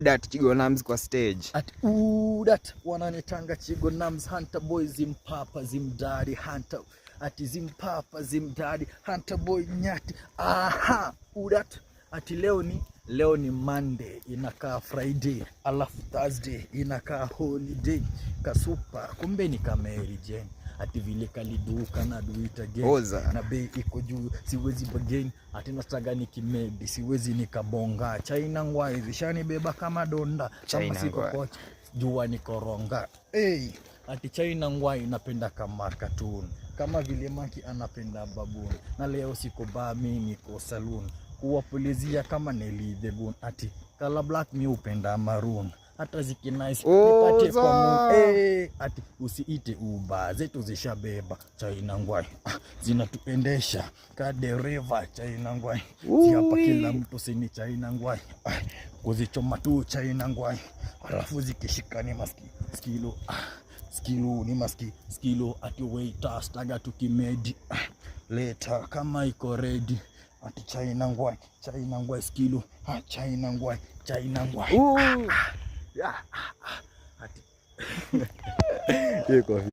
that Chigo Nams kwa stage. At that wananitanga Chigo Nams Hunter boy zimpapa zimdadi Hunter ati zimpapa zimdadi Hunter boy nyati. Aha that ati leo ni Monday inakaa Friday alafu Thursday inakaa holiday kasupa kumbe ni Mary Jane. Ati vile kaliduka na do it again. Oza. Na bei iko juu siwezi bargain. Ati nastaga nikimedi siwezi nikabonga. China ngwai zishani beba kama donda. Kama siko coach jua nikoronga. Ati China ngwai napenda kama cartoon. Kama vile Maki anapenda baboon. Na leo siko bar mimi niko saloon. Kuwapulizia kama Nelly the Goon. Ati kala black mi upenda maroon. Hata ziki nice nipate kwa Mungu. Ati usiite Uber zetu zishabeba China ngwai zinatuendesha ka dereva China ngwai si hapa kila mtu sini China ngwai kuzichoma tu China ngwai alafu zikishikani maski skilo ni maski skilo ati waiter staga tukimedi later kama iko ready ati China ngwai skilo China ngwai ati